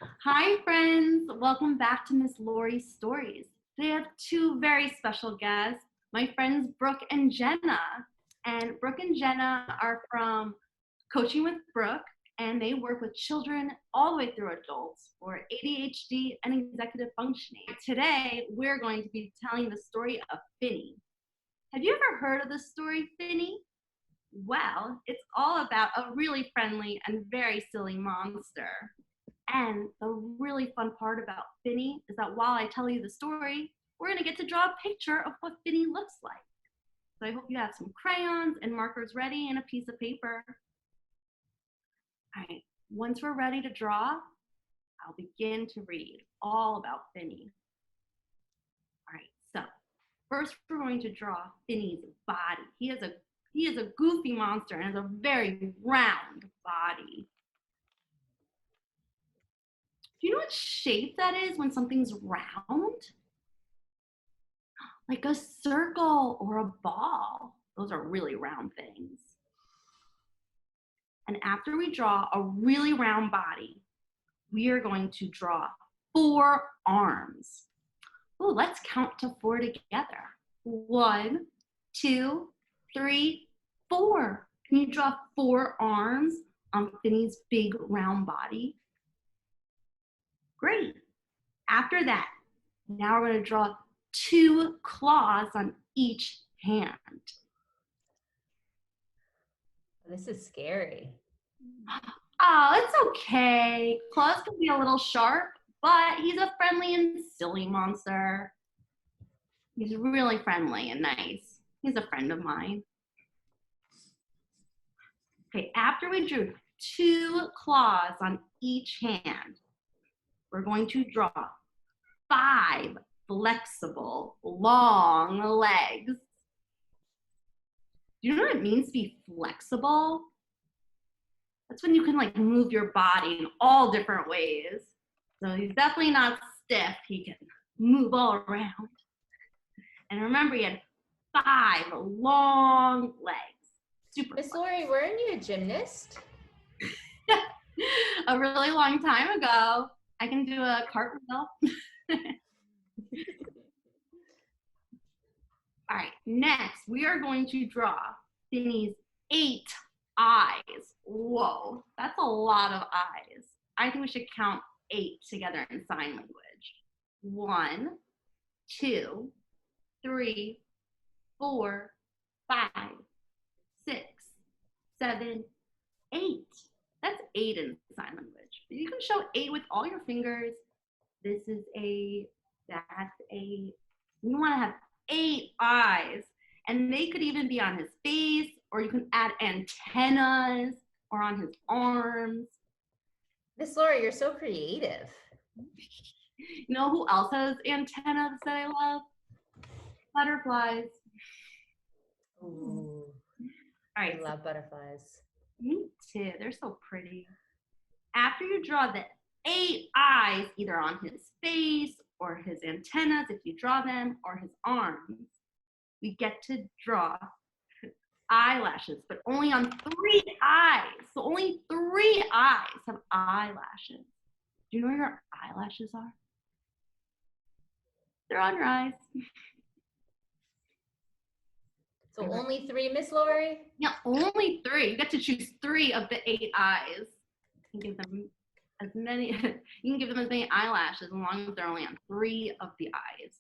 Hi, friends. Welcome back to Miss Laurie's Stories. Today I have two very special guests, my friends Brooke and Jennah. And Brooke and Jennah are from Coaching with Brooke, and they work with children all the way through adults for ADHD and executive functioning. Today, we're going to be telling the story of Finny. Have you ever heard of the story, Finny? Well, it's all about a really friendly and very silly monster. And the really fun part about Finny is that while I tell you the story, we're going to get to draw a picture of what Finny looks like. So I hope you have some crayons and markers ready and a piece of paper. All right, once we're ready to draw, I'll begin to read all about Finny. All right, so first we're going to draw Finny's body. He is a goofy monster and has a very round body. Do you know what shape that is when something's round? Like a circle or a ball. Those are really round things. And after we draw a really round body, we are going to draw 4 arms. Oh, let's count to 4 together. 1, 2, 3, 4. Can you draw 4 arms on Finny's big round body? Great. After that, now we're going to draw 2 claws on each hand. This is scary. Oh, it's okay. Claws can be a little sharp, but he's a friendly and silly monster. He's really friendly and nice. He's a friend of mine. Okay, after we drew 2 claws on each hand, we're going to draw 5 flexible, long legs. Do you know what it means to be flexible? That's when you can like move your body in all different ways. So he's definitely not stiff. He can move all around. And remember, he had 5 long legs. Super Miss Laurie, weren't you a gymnast? A really long time ago. I can do a cartwheel. All right, next we are going to draw Finny's 8 eyes. Whoa, that's a lot of eyes. I think we should count 8 together in sign language. 1, 2, 3, 4, 5, 6, 7, 8. That's 8 in sign language. You can show 8 with all your fingers. This is 8, that's 8. You want to have 8 eyes, and they could even be on his face, or you can add antennas or on his arms. Miss Laurie, you're so creative. You know who else has antennas that I love? Butterflies. Ooh, All right, I love butterflies. me too. They're so pretty. After you draw the 8 eyes, either on his face or his antennas, if you draw them, or his arms, we get to draw eyelashes, but only on 3 eyes. So only 3 eyes have eyelashes. Do you know where your eyelashes are? They're on your eyes. So only 3, Miss Laurie? Yeah, only 3. You get to choose 3 of the 8 eyes. You can give them as many. You can give them as many eyelashes as long as they're only on 3 of the eyes.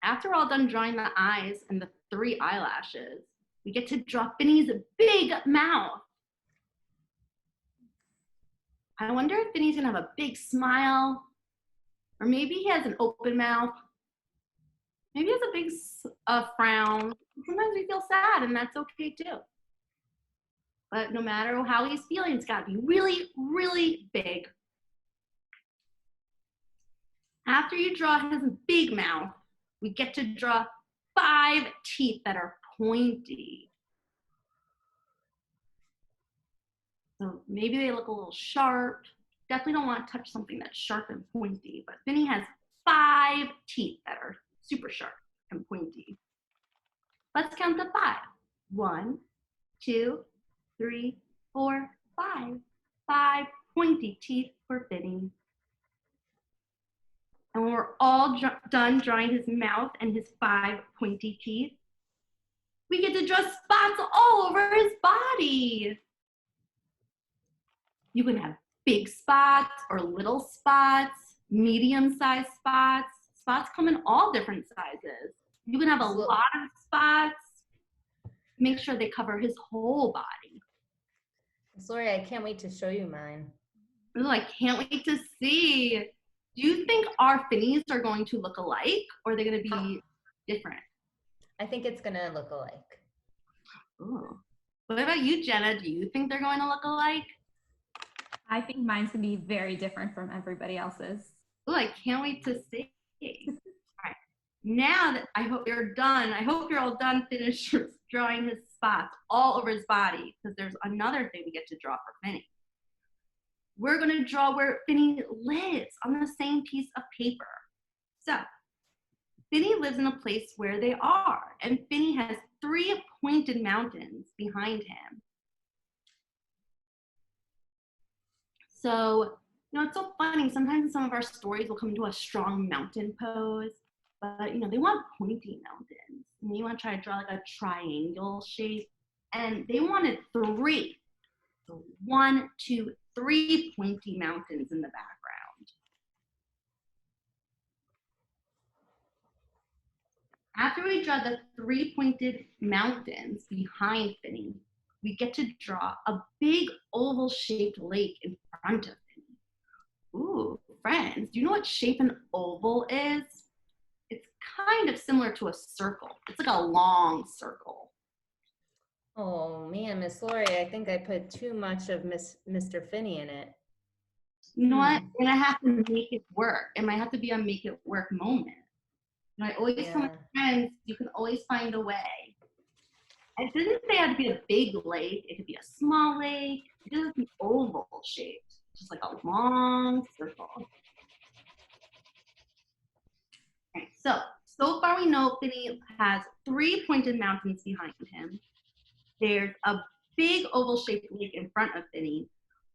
After we're all done drawing the eyes and the 3 eyelashes, we get to draw Finny's big mouth. I wonder if Finny's gonna have a big smile, or maybe he has an open mouth. Maybe he has a big frown. Sometimes we feel sad, and that's okay too. But no matter how he's feeling, it's gotta be really, really big. After you draw his big mouth, we get to draw 5 teeth that are pointy. So maybe they look a little sharp. Definitely don't want to touch something that's sharp and pointy, but Finny has 5 teeth that are super sharp and pointy. Let's count to 5. 1, 2, 3, 4, 5. 5 pointy teeth for Finny. And when we're all done drawing his mouth and his 5 pointy teeth, we get to draw spots all over his body. You can have big spots or little spots, medium-sized spots. Spots come in all different sizes. You can have a lot of spots. Make sure they cover his whole body. Laurie, I can't wait to show you mine. Ooh, I can't wait to see. Do you think our Finnies are going to look alike, or are they going to be different? I think it's going to look alike. Ooh. What about you, Jennah? Do you think they're going to look alike? I think mine's going to be very different from everybody else's. Ooh, I can't wait to see. All right. Now that I hope you're done, I hope you're all done finished drawing his spots all over his body, because there's another thing we get to draw for Finny. We're going to draw where Finny lives on the same piece of paper. So Finny lives in a place where they are, and Finny has 3 pointed mountains behind him. So, it's so funny. Sometimes in some of our stories we'll come to a strong mountain pose, but they want pointy mountains. And you want to try to draw like a triangle shape, and they wanted 3. So 1, 2, 3 pointy mountains in the background. After we draw the 3 pointed mountains behind Finny, we get to draw a big oval shaped lake in front of Finny. Ooh, friends, do you know what shape an oval is? It's kind of similar to a circle. It's like a long circle. Oh man, Miss Laurie, I think I put too much of Mr. Finny in it. You know what? And I have to make it work. It might have to be a make it work moment. And I always tell my friends, you can always find a way. It doesn't say it had to be a big lake. It could be a small lake. It doesn't have to be oval shaped, just like a long circle. Okay, so far we know Finny has 3 pointed mountains behind him. There's a big oval shaped lake in front of Finny.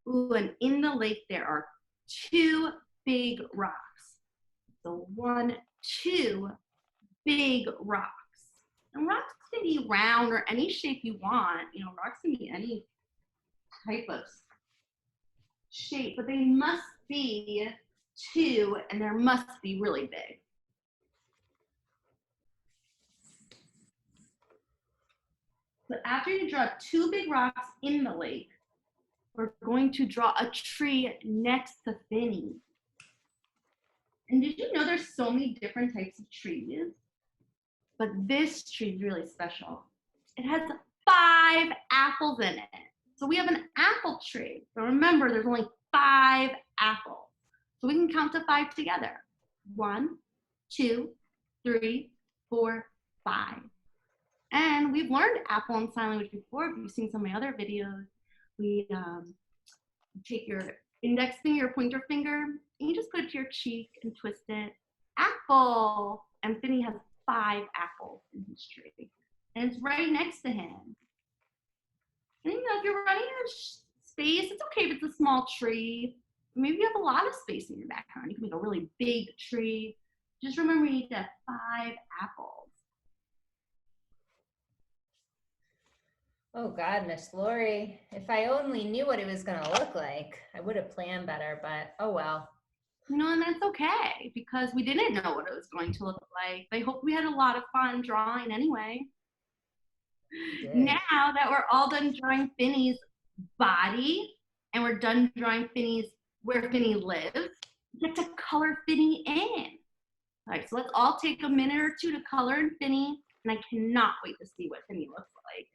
Ooh, and in the lake there are 2 big rocks. So 1, 2 big rocks. And rocks can be round or any shape you want. Rocks can be any type of shape, but they must be 2 and they must be really big. So after you draw 2 big rocks in the lake, we're going to draw a tree next to Finny. And did you know there's so many different types of trees? But this tree is really special. It has 5 apples in it. So we have an apple tree. But remember, there's only 5 apples. So we can count to 5 together. 1, 2, 3, 4, 5. And we've learned apple in sign language before. If you've seen some of my other videos, we take your index finger, your pointer finger, and you just put it to your cheek and twist it. Apple! And Finny has 5 apples in his tree. And it's right next to him. And if you're running out of space, it's okay if it's a small tree. Maybe you have a lot of space in your background. You can make a really big tree. Just remember you need to have 5 apples. Oh God, Miss Laurie, if I only knew what it was going to look like, I would have planned better, but oh well. And that's okay, because we didn't know what it was going to look like. I hope we had a lot of fun drawing anyway. Now that we're all done drawing Finny's body, and we're done drawing where Finny lives, we get to color Finny in. All right, so let's all take a minute or 2 to color in Finny, and I cannot wait to see what Finny looks like.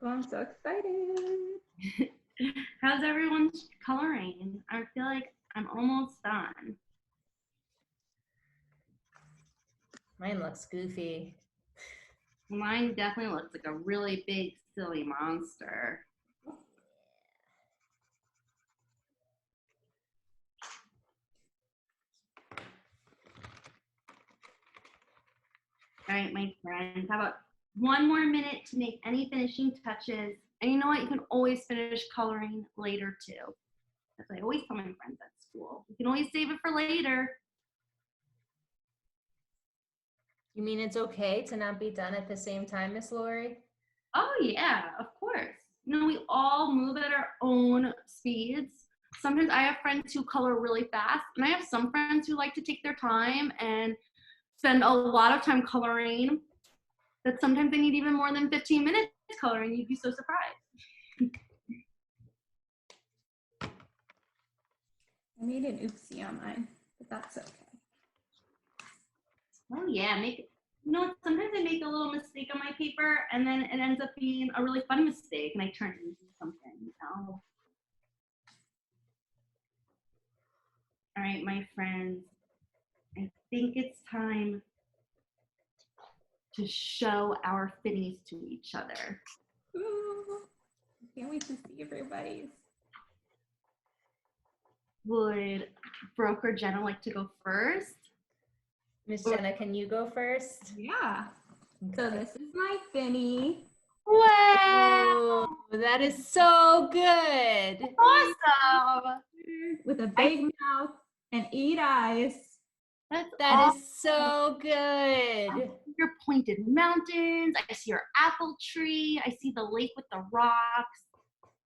Oh, I'm so excited. How's everyone coloring? I feel like I'm almost done. Mine looks goofy. Mine definitely looks like a really big, silly monster. All right, my friends, how about one more minute to make any finishing touches? And you know what? You can always finish coloring later too. That's what I always tell my friends at school. You can always save it for later. You mean it's okay to not be done at the same time, Miss Laurie? Oh yeah, of course. You know, we all move at our own speeds. Sometimes I have friends who color really fast, and I have some friends who like to take their time and spend a lot of time coloring. That sometimes they need even more than 15 minutes coloring. You'd be so surprised. I made an oopsie on mine, but that's okay. Oh yeah, sometimes I make a little mistake on my paper and then it ends up being a really fun mistake and I turn it into something, you know? All right, my friends, I think it's time to show our Finnies to each other. Ooh, I can't wait to see everybody's. Would Brooke or Jennah like to go first? Miss Jennah, can you go first? Yeah. So this is my Finny. Wow! Ooh, that is so good. Awesome! With a big mouth and 8 eyes. That's That awesome. is so good. Your pointed mountains. I see your apple tree. I see the lake with the rocks.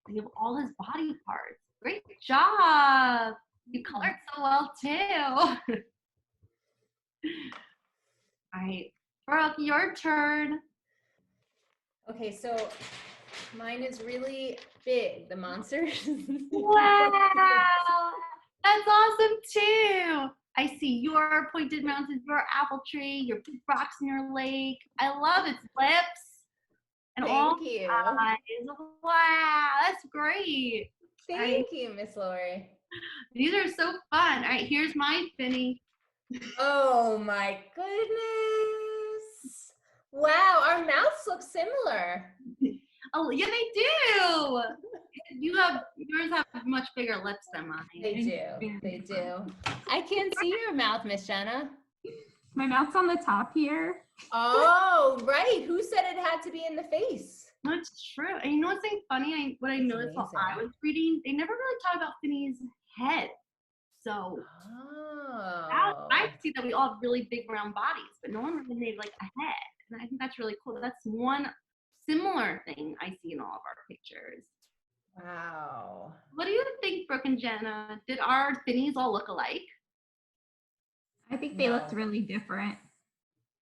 You have all his body parts. Great job. You colored so well too. All right, Brooke, your turn. Okay, so mine is really big, the monster. Wow, that's awesome too. I see your pointed mountains, your apple tree, your big rocks in your lake. I love its lips and all Thank you. eyes. Wow, that's great. Thank you, Miss Laurie. These are so fun. All right, here's my Finny. Oh my goodness. Wow, our mouths look similar. Oh, yeah, they do. Yours have much bigger lips than mine. They do. They do. I can't see your mouth, Miss Jennah. My mouth's on the top here. Oh, right. Who said it had to be in the face? That's true. And you know what's so funny? What I That's noticed while I amazing. was reading, they never really talk about Finny's head. So I Oh. see that we all have really big round bodies, but no one really made like a head. And I think that's really cool. That's one similar thing I see in all of our pictures. Wow. What do you think, Brooke and Jennah? Did our Finnies all look alike? I think they looked No. really different.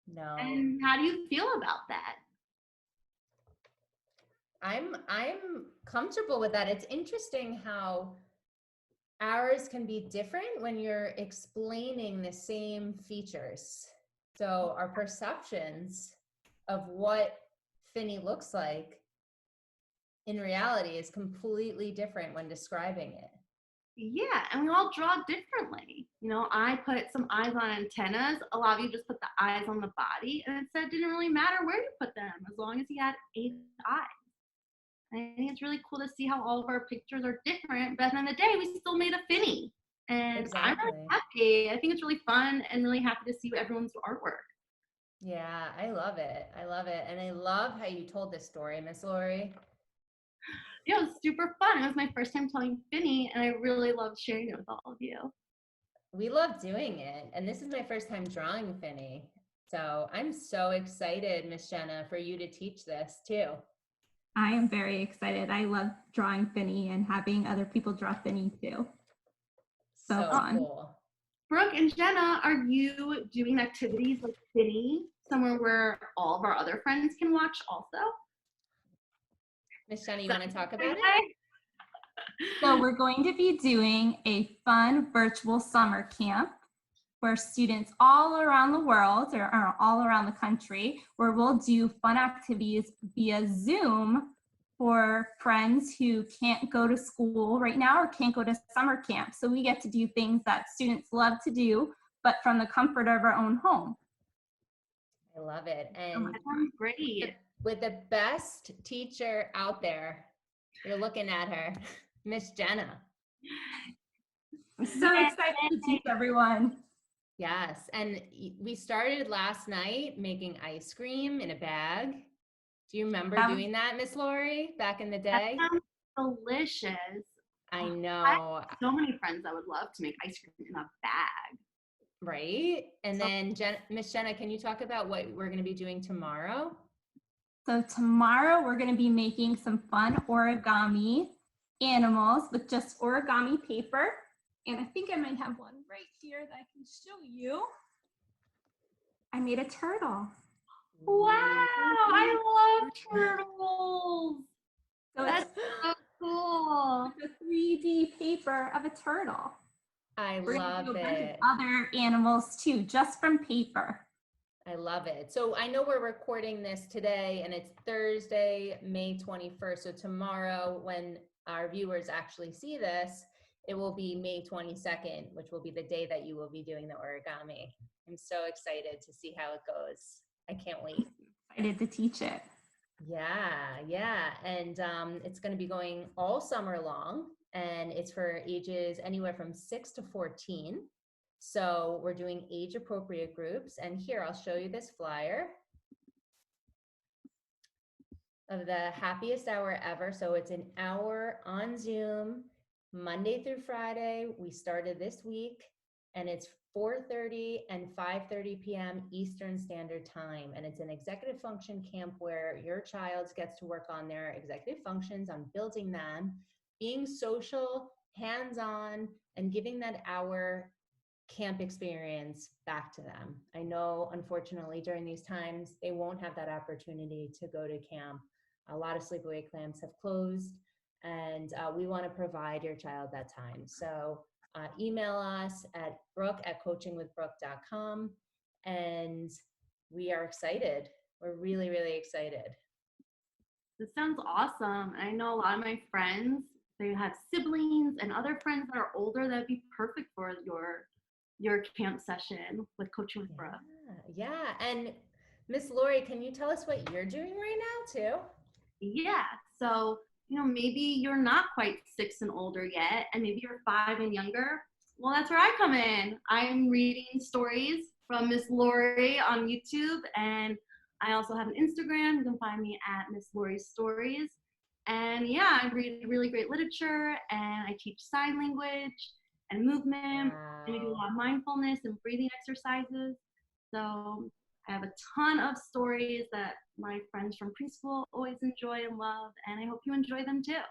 No. And how do you feel about that? I'm comfortable with that. It's interesting how ours can be different when you're explaining the same features. So our perceptions of what Finny looks like in reality is completely different when describing it. Yeah, and we all draw differently. You know, I put some eyes on antennas. A lot of you just put the eyes on the body, and it said it didn't really matter where you put them as long as he had 8 eyes. I think it's really cool to see how all of our pictures are different, but at the end of the day, we still made a Finny. And I'm really Exactly. happy. I think it's really fun and really happy to see everyone's artwork. Yeah, I love it. I love it. And I love how you told this story, Miss Laurie. Yeah, it was super fun. It was my first time telling Finny, and I really loved sharing it with all of you. We love doing it. And this is my first time drawing Finny. So I'm so excited, Miss Jennah, for you to teach this too. I am very excited. I love drawing Finny and having other people draw Finny too. So fun. Cool. Brooke and Jennah, are you doing activities like Finny somewhere where all of our other friends can watch also? Miss Jennah, you want to talk about it? So we're going to be doing a fun virtual summer camp where students all around the world or all around the country, where we'll do fun activities via Zoom for friends who can't go to school right now or can't go to summer camp. So we get to do things that students love to do, but from the comfort of our own home. I love it. Oh, And that sounds great. with the best teacher out there, you're looking at her, Miss Jennah. I'm so excited to teach everyone. Yes, and we started last night making ice cream in a bag. Do you remember doing that, Miss Laurie, back in the day? That sounds delicious. I I know, have so many friends that would love to make ice cream in a bag. right? And then Miss Jennah, can you talk about what we're going to be doing tomorrow? So tomorrow we're going to be making some fun origami animals with just origami paper. And I think I might have one right here that I can show you. I made a turtle. Wow, I love turtles. So That's so cool. it's a 3D paper of a turtle. I We're gonna love do a bunch of it. other animals too, just from paper. I love it. So I know we're recording this today and it's Thursday, May 21st. So tomorrow when our viewers actually see this, it will be May 22nd, which will be the day that you will be doing the origami. I'm so excited to see how it goes. I can't wait. Excited to teach it. Yeah. And it's going to be going all summer long, and it's for ages anywhere from 6 to 14. So we're doing age appropriate groups. And here, I'll show you this flyer of the happiest hour ever. So it's an hour on Zoom, Monday through Friday. We started this week, and it's 4:30 and 5:30 p.m. Eastern Standard Time. And it's an executive function camp where your child gets to work on their executive functions, on building them, being social, hands-on, and giving that hour camp experience back to them. I know, unfortunately, during these times, they won't have that opportunity to go to camp. A lot of sleepaway camps have closed, and we want to provide your child that time. So email us at brooke@coachingwithbrooke.com, and we are excited. We're really, really excited. This sounds awesome. I know a lot of my friends, they have siblings and other friends that are older that'd be perfect for your camp session with Coaching with Brooke. Yeah. And Miss Laurie, can you tell us what you're doing right now too? Yeah. So, maybe you're not quite 6 and older yet, and maybe you're 5 and younger. Well, that's where I come in. I'm reading stories from Miss Laurie on YouTube, and I also have an Instagram. You can find me at Miss Laurie Stories. And yeah, I read really great literature, and I teach sign language and movement, and I do a lot of mindfulness and breathing exercises. So I have a ton of stories that my friends from preschool always enjoy and love, and I hope you enjoy them too.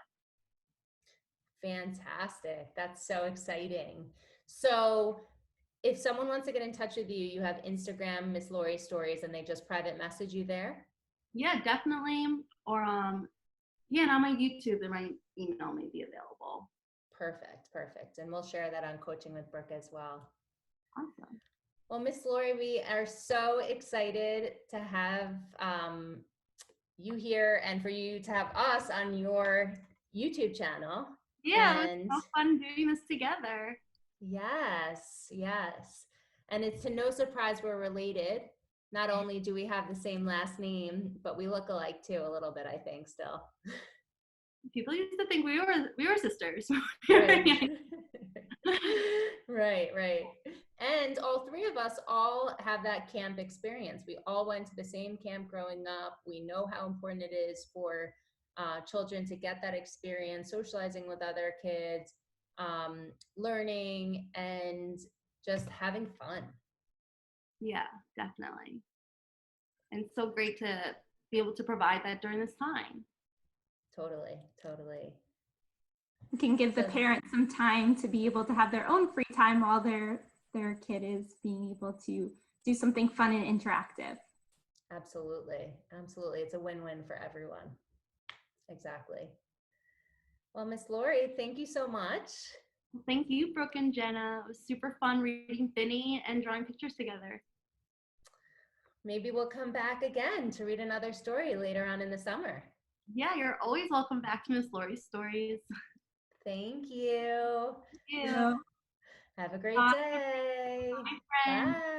Fantastic. That's so exciting. So if someone wants to get in touch with you, you have Instagram, Miss Laurie Stories, and they just private message you there? Yeah, definitely. Or and on my YouTube, and my email may be available. Perfect. And we'll share that on Coaching with Brooke as well. Awesome. Well, Miss Laurie, we are so excited to have you here and for you to have us on your YouTube channel. Yeah, it's so fun doing this together. Yes. And it's to no surprise we're related. Not only do we have the same last name, but we look alike too, a little bit, I think, still. People used to think we were sisters. Right. And all three of us all have that camp experience. We all went to the same camp growing up. We know how important it is for children to get that experience, socializing with other kids, learning, and just having fun. Yeah, definitely. And it's so great to be able to provide that during this time. Totally. You can give the parents some time to be able to have their own free time while their kid is being able to do something fun and interactive. Absolutely. It's a win-win for everyone. Exactly. Well, Miss Laurie, thank you so much. Thank you, Brooke and Jennah. It was super fun reading Finny and drawing pictures together. Maybe we'll come back again to read another story later on in the summer. Yeah, you're always welcome back to Miss Laurie's Stories. Thank you. Thank you. Yeah. Have a great Bye. day. Bye, friends. Bye.